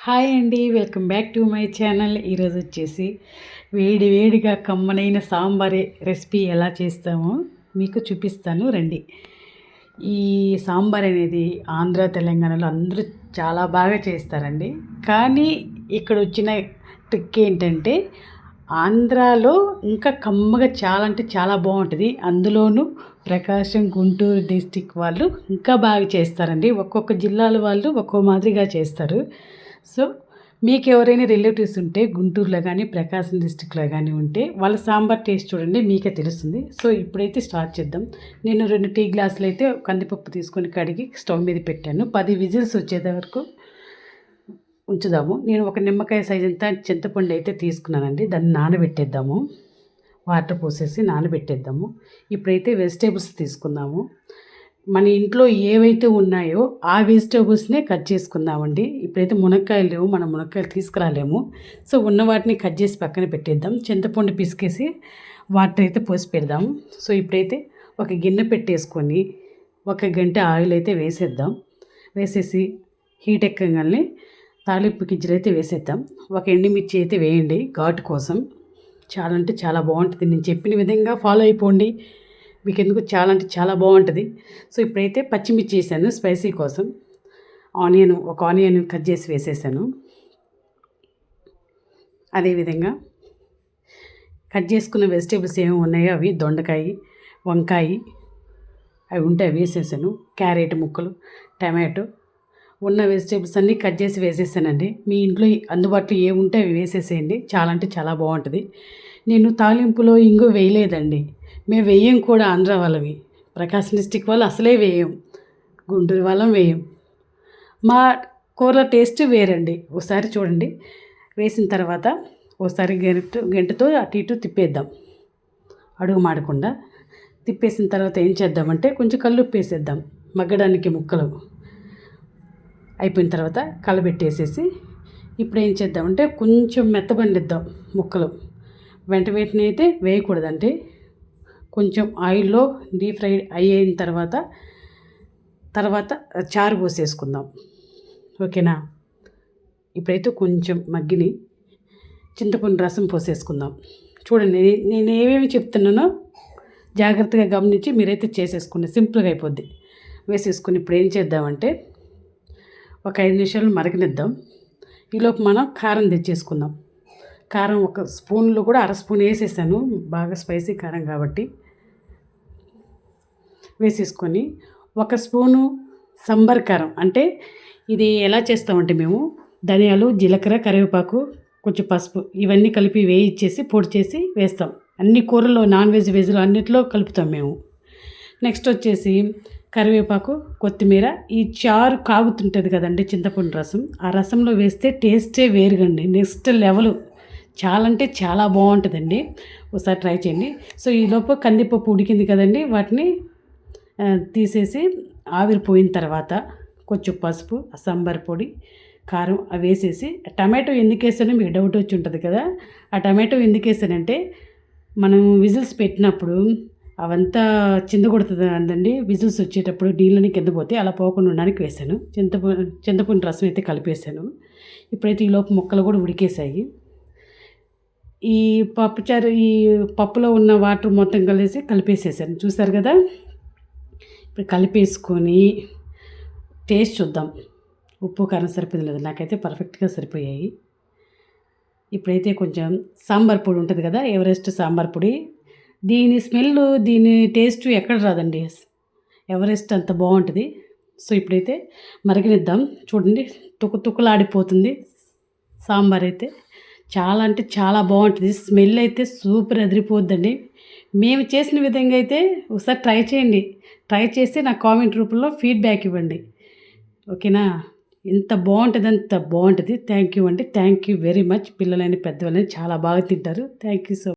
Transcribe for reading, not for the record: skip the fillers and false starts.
Hi అండి, welcome back to my channel. ఈరోజు వచ్చేసి వేడి వేడిగా కమ్మనైన సాంబార్ రెసిపీ ఎలా చేస్తామో మీకు చూపిస్తాను రండి. ఈ సాంబార్ అనేది ఆంధ్ర తెలంగాణలో అందరూ చాలా బాగా చేస్తారండి. కానీ ఇక్కడ వచ్చిన ట్రిక్ ఏంటంటే ఆంధ్రాలో ఇంకా కమ్మగా చాలా అంటే చాలా బాగుంటుంది. అందులోనూ ప్రకాశం, గుంటూరు డిస్టిక్ వాళ్ళు ఇంకా బాగా చేస్తారండి. ఒక్కొక్క జిల్లాల వాళ్ళు ఒక్కో మాదిరిగా చేస్తారు. సో మీకు ఎవరైనా రిలేటివ్స్ ఉంటే గుంటూరులో కానీ ప్రకాశం డిస్టిక్లో కానీ ఉంటే వాళ్ళ సాంబార్ టేస్ట్ చూడండి, మీకే తెలుస్తుంది. సో ఇప్పుడైతే స్టార్ట్ చేద్దాం. నేను 2 టీ గ్లాసులు అయితే కందిపప్పు తీసుకొని కడిగి స్టవ్ మీద పెట్టాను. 10 విజిల్స్ వచ్చేది వరకు ఉంచుదాము. నేను ఒక నిమ్మకాయ సైజ్ అంతా చింతపండు అయితే తీసుకున్నానండి. దాన్ని నానబెట్టేద్దాము. వాటర్ పోసేసి నానబెట్టేద్దాము. ఇప్పుడైతే వెజిటేబుల్స్ తీసుకుందాము. మన ఇంట్లో ఏవైతే ఉన్నాయో ఆ వెజిటేబుల్స్నే కట్ చేసుకుందామండి. ఇప్పుడైతే మునక్కాయలు లేవు, మనం మునక్కాయలు తీసుకురాలేము. సో ఉన్న వాటిని కట్ చేసి పక్కన పెట్టేద్దాం. చింతపండు పిసికేసి వాటర్ అయితే పోసి పెడదాం. సో ఇప్పుడైతే ఒక గిన్నె పెట్టేసుకొని 1 గంట ఆయిల్ అయితే వేసేద్దాం. వేసేసి హీట్ ఎక్కగానే తాలింపు గింజలు అయితే వేసేద్దాం. ఒక ఎండుమిర్చి అయితే వేయండి ఘాటు కోసం. చాలా అంటే చాలా బాగుంటుంది. నేను చెప్పిన విధంగా ఫాలో అయిపోండి, మీకు ఎందుకు చాలా అంటే చాలా బాగుంటుంది. సో ఇప్పుడైతే పచ్చిమిర్చి వేసాను స్పైసీ కోసం. ఒక ఆనియన్ కట్ చేసి వేసేసాను. అదేవిధంగా కట్ చేసుకున్న వెజిటేబుల్స్ ఏమి ఉన్నాయో అవి దొండకాయ, వంకాయ అవి ఉంటే అవి వేసేసాను. క్యారెట్ ముక్కలు, టమాటో ఉన్న వెజిటేబుల్స్ అన్నీ కట్ చేసి వేసేసానండి. మీ ఇంట్లో అందుబాటులో ఏముంటే అవి వేసేసేయండి. చాలా అంటే చాలా బాగుంటుంది. నేను తాలింపులో ఇంగు వేయలేదండి. మేము వేయం కూడా. ఆంధ్ర వాళ్ళవి, ప్రకాశం డిస్టిక్ వాళ్ళు అసలే వేయం, గుంటూరు వాళ్ళం వేయం. మా కూరల టేస్ట్ వేరండి. ఒకసారి చూడండి. వేసిన తర్వాత ఒకసారి గంటతో అటు ఇటు తిప్పేద్దాం, అడుగు మాడకుండా. తిప్పేసిన తర్వాత ఏం చేద్దామంటే కొంచెం కల్లుప్పు వేసేద్దాం మగ్గడానికి. ముక్కలు అయిపోయిన తర్వాత కలబెట్టేసేసి ఇప్పుడు ఏం చేద్దామంటే కొంచెం మెత్తబండిద్దాం ముక్కలు. వెంటనే అయితే వేయకూడదండి. కొంచెం ఆయిల్లో డీప్ ఫ్రై అయిన తర్వాత చారు పోసేసుకుందాం. ఓకేనా. ఇప్పుడైతే కొంచెం మగ్గిని చింతపండు రసం పోసేసుకుందాం. చూడండి, నేను ఏమేమి చెప్తున్నానో జాగ్రత్తగా గమనించి మీరైతే చేసేసుకోండి. సింపుల్గా అయిపోద్ది. వేసేసుకుని ఇప్పుడు ఏం చేద్దామంటే ఒక 5 నిమిషాలు మరగనిద్దాం. ఈలోపు మనం కారం తెచ్చేసుకుందాం. కారం ఒక స్పూన్లో కూడా 1/2 స్పూన్ వేసేసాను, బాగా స్పైసీ కారం కాబట్టి. వేసేసుకొని 1 స్పూను సాంబార్ కారం. అంటే ఇది ఎలా చేస్తామంటే మేము ధనియాలు, జీలకర్ర, కరివేపాకు, కొంచెం పసుపు ఇవన్నీ కలిపి వేయించేసి పొడి చేసి వేస్తాం. అన్ని కూరల్లో, నాన్ వెజ్లో అన్నిట్లో కలుపుతాం మేము. నెక్స్ట్ వచ్చేసి కరివేపాకు, కొత్తిమీర. ఈ చారు కాగుతుంటుంది కదండి చింతపండు రసం, ఆ రసంలో వేస్తే టేస్టే వేరుగండి, నెక్స్ట్ లెవెల్. చాలా అంటే చాలా బాగుంటుందండి. ఒకసారి ట్రై చేయండి. సో ఈలోపు కందిపప్పు ఉడికింది కదండి, వాటిని తీసేసి ఆవిరిపోయిన తర్వాత కొంచెం పసుపు, సాంబార్ పొడి, కారం అవి వేసేసి, టమాటో ఎందుకు వేసానో మీకు డౌట్ వచ్చి ఉంటుంది కదా. ఆ టమాటో ఎందుకు వేసానంటే మనం విజిల్స్ పెట్టినప్పుడు అవంతా చిందకొడుతుంది అందండి. విజిల్స్ వచ్చేటప్పుడు నీళ్ళని కింద పోతే అలా పోకుండా ఉండడానికి వేసాను. చింతపండు రసం అయితే కలిపేసాను. ఇప్పుడైతే ఈలోపు ముక్కలు కూడా ఉడికేసాయి. ఈ పప్పుచారు, ఈ పప్పులో ఉన్న వాటర్ మొత్తం కలిపేసేసాను. చూసారు కదా. ఇప్పుడు కలిపేసుకొని టేస్ట్ చూద్దాం. ఉప్పు కారం సరిపోయింది లేదు, నాకైతే పర్ఫెక్ట్గా సరిపోయాయి. ఇప్పుడైతే కొంచెం సాంబార్ పొడి ఉంటుంది కదా, ఎవరెస్ట్ సాంబార్ పొడి. దీని స్మెల్, దీని టేస్ట్ ఎక్కడ రాదండి. ఎవరెస్ట్ అంత బాగుంటుంది. సో ఇప్పుడైతే మరగనిద్దాం. చూడండి, తుక్కులాడిపోతుంది సాంబార్ అయితే. చాలా అంటే చాలా బాగుంటుంది. స్మెల్ అయితే సూపర్ అదిరిపోద్దండి. మేము చేసిన విధంగా అయితే ఒకసారి ట్రై చేయండి. ట్రై చేసి నా కామెంట్ రూపంలో ఫీడ్బ్యాక్ ఇవ్వండి. ఓకేనా. ఎంత బాగుంటుంది అంత బాగుంటుంది. థ్యాంక్ యూ అండి. Thank you very much. పిల్లలని పెద్దవాళ్ళని చాలా బాగా తింటారు. Thank you so